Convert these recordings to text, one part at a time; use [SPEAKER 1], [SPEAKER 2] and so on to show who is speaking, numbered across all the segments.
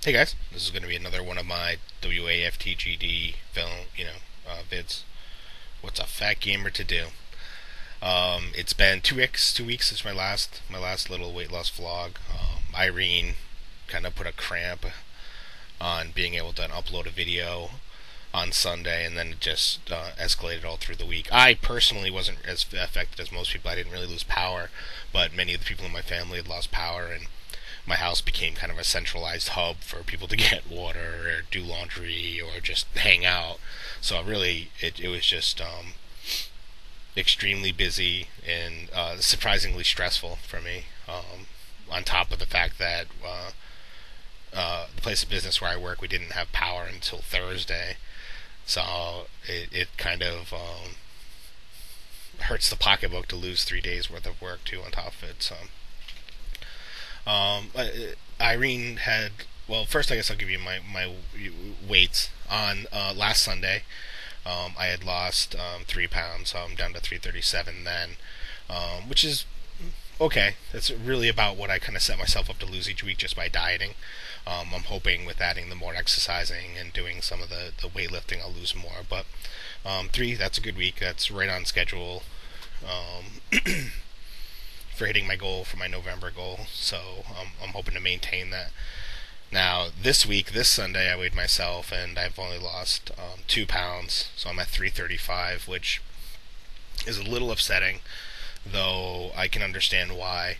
[SPEAKER 1] Hey guys, this is going to be another one of my WAFTGD film, vids. What's a fat gamer to do? It's been 2 weeks since my last little weight loss vlog. Irene kind of put a cramp on being able to upload a video on Sunday, and then it just escalated all through the week. I personally wasn't as affected as most people. I didn't really lose power, but many of the people in my family had lost power, and my house became kind of a centralized hub for people to get water or do laundry or just hang out. So really, it was just extremely busy and surprisingly stressful for me. On top of the fact that the place of business where I work, we didn't have power until Thursday, so it kind of hurts the pocketbook to lose 3 days worth of work too on top of it. So Irene had, well, first I guess I'll give you my weights. On last Sunday, I had lost 3 pounds, so I'm down to 337 then, which is okay. That's really about what I kind of set myself up to lose each week just by dieting. I'm hoping with adding the more exercising and doing some of the weightlifting, I'll lose more. But three, that's a good week. That's right on schedule. For hitting my goal for my November goal, so I'm hoping to maintain that. Now, this week, this Sunday, I weighed myself, and I've only lost 2 pounds, so I'm at 335, which is a little upsetting, though I can understand why.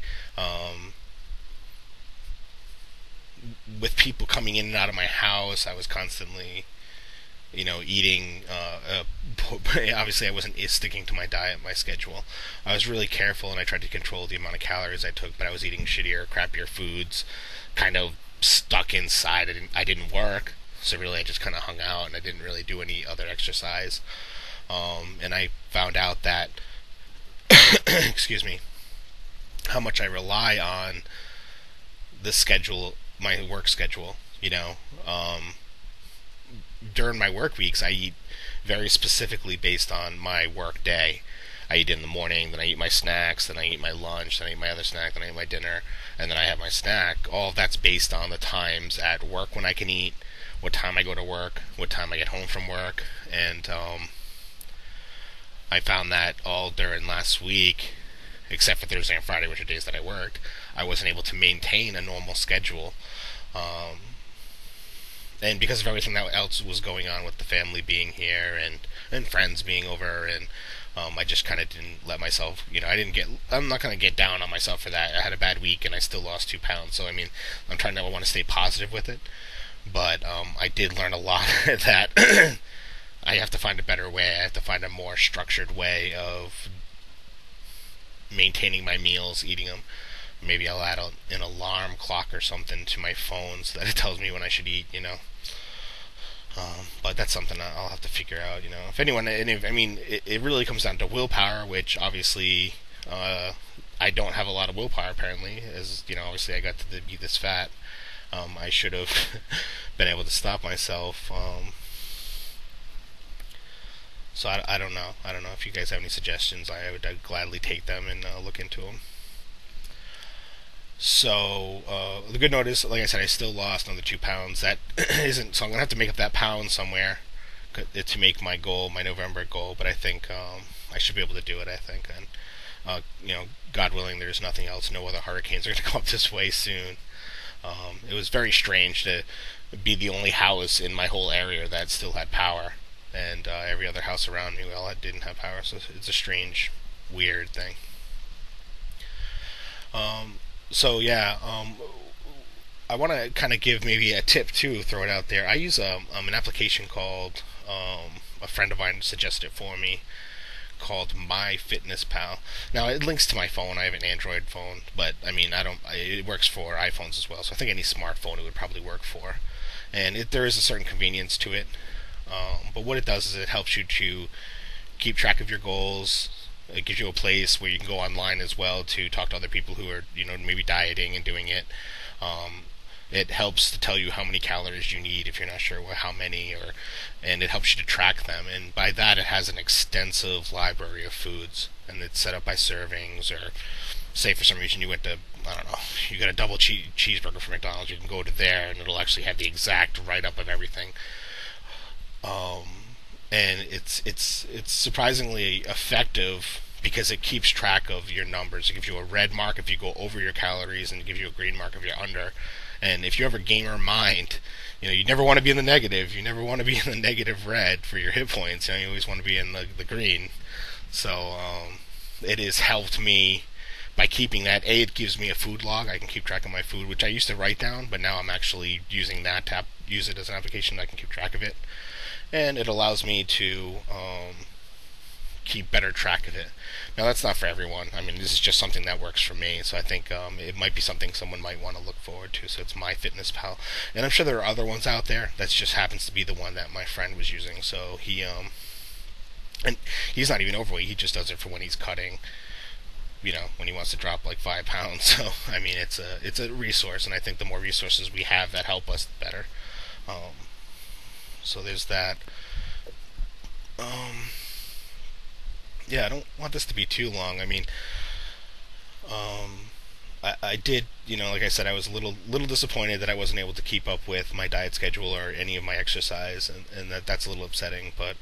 [SPEAKER 1] With people coming in and out of my house, I was constantly, eating. Obviously, I wasn't sticking to my diet, my schedule. I was really careful, and I tried to control the amount of calories I took, but I was eating shittier, crappier foods, kind of stuck inside. I didn't work, so really I just kind of hung out, and I didn't really do any other exercise. And I found out that, excuse me, how much I rely on the schedule, my work schedule. During my work weeks, I eat very specifically based on my work day. I eat in the morning, then I eat my snacks, then I eat my lunch, then I eat my other snack, then I eat my dinner, and then I have my snack. All of that's based on the times at work when I can eat, what time I go to work, what time I get home from work, and I found that all during last week, except for Thursday and Friday, which are days that I worked, I wasn't able to maintain a normal schedule. And because of everything that else was going on with the family being here and friends being over, and I just kind of didn't let myself, I'm not going to get down on myself for that. I had a bad week and I still lost 2 pounds, so I mean, I want to stay positive with it, but I did learn a lot that I have to find a better way. I have to find a more structured way of maintaining my meals, eating them. Maybe I'll add an alarm clock or something to my phone so that it tells me when I should eat. But that's something I'll have to figure out. If anyone, it really comes down to willpower, which obviously I don't have a lot of willpower apparently. As obviously I got to be this fat. I should have been able to stop myself. So I don't know. I don't know if you guys have any suggestions. I'd gladly take them and look into them. So the good note is, like I said, I still lost another 2 pounds. That isn't, so I'm gonna have to make up that pound somewhere to make my goal, my November goal. But I think I should be able to do it. I think, and God willing, there's nothing else. No other hurricanes are gonna come up this way soon. It was very strange to be the only house in my whole area that still had power, and every other house around me didn't have power. So it's a strange, weird thing. So yeah, I want to kind of give maybe a tip too, throw it out there. I use an application called, a friend of mine suggested it for me, called MyFitnessPal. Now it links to my phone. I have an Android phone, but I mean it works for iPhones as well. So I think any smartphone it would probably work for, and there is a certain convenience to it. But what it does is it helps you to keep track of your goals. It gives you a place where you can go online as well to talk to other people who are, maybe dieting and doing it. It helps to tell you how many calories you need if you're not sure how many, and it helps you to track them. And by that, it has an extensive library of foods, and it's set up by servings. Or say for some reason you went to, I don't know, you got a double cheeseburger from McDonald's, you can go to there, and it'll actually have the exact write up of everything. And it's surprisingly effective because it keeps track of your numbers. It gives you a red mark if you go over your calories, and it gives you a green mark if you're under. And if you have a gamer mind, you never want to be in the negative. You never want to be in the negative red for your hit points. You always want to be in the green. So it has helped me by keeping that. It gives me a food log. I can keep track of my food, which I used to write down, but now I'm actually using that to use it as an application. I can keep track of it, and it allows me to keep better track of it. Now, that's not for everyone. I mean, this is just something that works for me, so I think it might be something someone might want to look forward to. So it's MyFitnessPal, and I'm sure there are other ones out there. That just happens to be the one that my friend was using. So and he's not even overweight. He just does it for when he's cutting. When he wants to drop like 5 pounds. So I mean, it's a resource, and I think the more resources we have that help us, the better. So there's that. Yeah, I don't want this to be too long. I mean, I did, like I said, I was a little disappointed that I wasn't able to keep up with my diet schedule or any of my exercise, and that's a little upsetting. But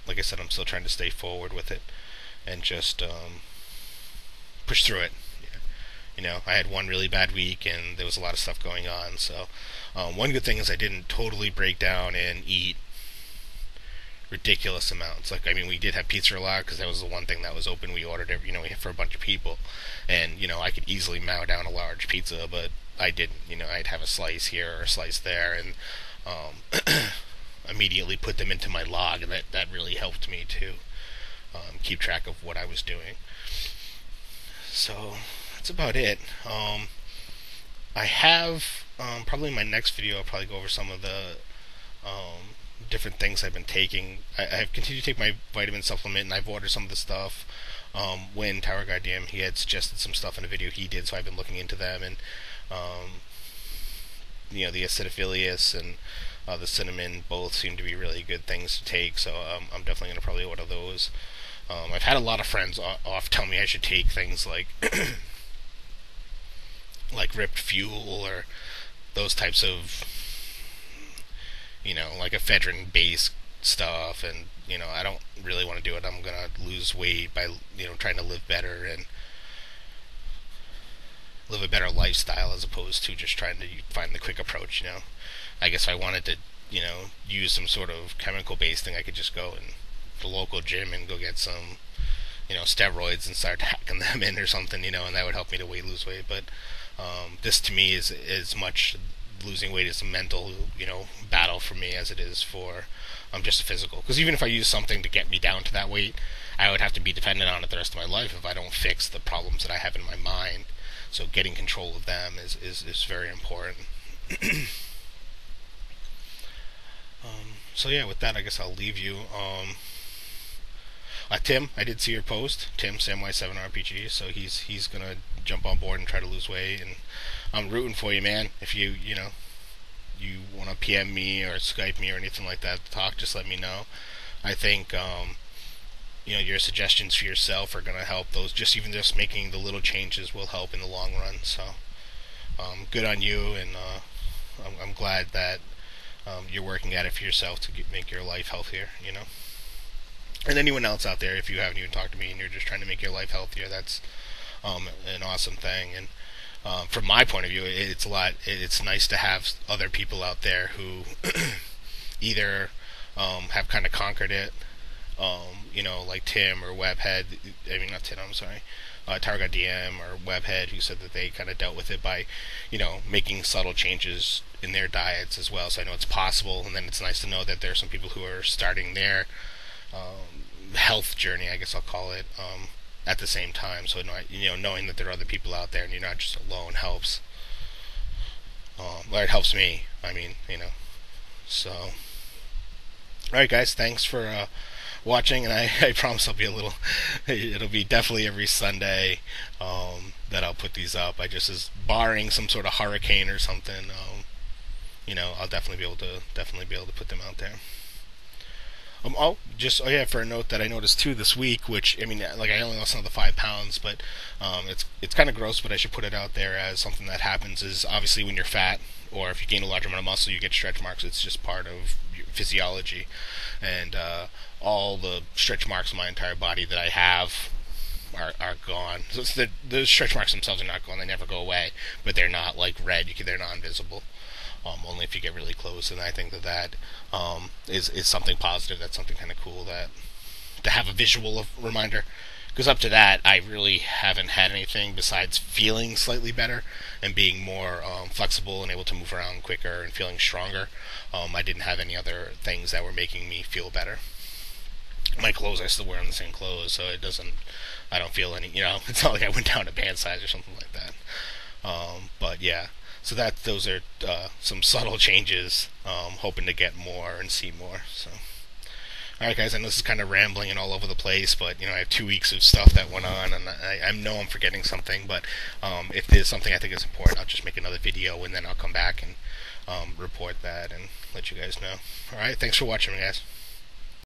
[SPEAKER 1] like I said, I'm still trying to stay forward with it and just push through it. I had one really bad week, and there was a lot of stuff going on. So one good thing is I didn't totally break down and eat ridiculous amounts. Like, I mean, we did have pizza a lot because that was the one thing that was open. We ordered it, for a bunch of people, and I could easily mow down a large pizza, but I didn't. I'd have a slice here or a slice there, and immediately put them into my log, and that really helped me to keep track of what I was doing. So that's about it. I have probably in my next video I'll probably go over some of the different things I've been taking. I've continued to take my vitamin supplement, and I've ordered some of the stuff. When Tower Goddamn, he had suggested some stuff in a video he did, so I've been looking into them, and the acidophilus and the cinnamon both seem to be really good things to take, so I'm definitely going to probably order those. I've had a lot of friends off tell me I should take things like like Ripped Fuel or those types of like ephedrine-based stuff, and I don't really want to do it. I'm gonna lose weight by trying to live better and live a better lifestyle as opposed to just trying to find the quick approach. I guess if I wanted to use some sort of chemical-based thing, I could just go in the local gym and go get some steroids and start hacking them in or something, and that would help me to lose weight. But this to me is as much losing weight is a mental battle for me as it is for just a physical, because even if I use something to get me down to that weight, I would have to be dependent on it the rest of my life if I don't fix the problems that I have in my mind. So getting control of them is very important. So yeah, with that, I guess I'll leave you. Tim, I did see your post. Tim, Samwise7RPG, so he's gonna jump on board and try to lose weight, and I'm rooting for you, man. If you want to PM me or Skype me or anything like that to talk, just let me know. I think your suggestions for yourself are gonna help. Those just making the little changes will help in the long run. So good on you, and I'm glad that you're working at it for yourself to make your life healthier. And anyone else out there, if you haven't even talked to me and you're just trying to make your life healthier, that's an awesome thing. And from my point of view, it's nice to have other people out there who either have kind of conquered it, like Tim or Webhead. I mean, not Tim, I'm sorry. Targa DM or Webhead, who said that they kind of dealt with it by, making subtle changes in their diets as well. So I know it's possible, and then it's nice to know that there are some people who are starting their health journey, I guess I'll call it, at the same time. So knowing that there are other people out there and you're not just alone helps. Well, it helps me. I mean, So, all right, guys, thanks for watching, and I promise I'll be a little. It'll be definitely every Sunday that I'll put these up. I just, as barring some sort of hurricane or something, I'll definitely be able to put them out there. Oh yeah, for a note that I noticed too this week, which I mean, like I only lost another 5 pounds, but it's kind of gross, but I should put it out there as something that happens. Is obviously when you're fat, or if you gain a large amount of muscle, you get stretch marks. It's just part of your physiology, and all the stretch marks on my entire body that I have are gone. So the stretch marks themselves are not gone; they never go away, but they're not like red. They're not invisible. Only if you get really close, and I think that is something positive. That's something kind of cool that to have a visual reminder. Because up to that, I really haven't had anything besides feeling slightly better and being more flexible and able to move around quicker and feeling stronger. I didn't have any other things that were making me feel better. My clothes, I still wear the same clothes, so it doesn't. I don't feel any. It's not like I went down a pant size or something like that. But yeah, so those are some subtle changes. Hoping to get more and see more. So, all right, guys. I know this is kind of rambling and all over the place, but I have 2 weeks of stuff that went on, and I know I'm forgetting something. But if there's something I think is important, I'll just make another video, and then I'll come back and report that and let you guys know. All right. Thanks for watching, guys.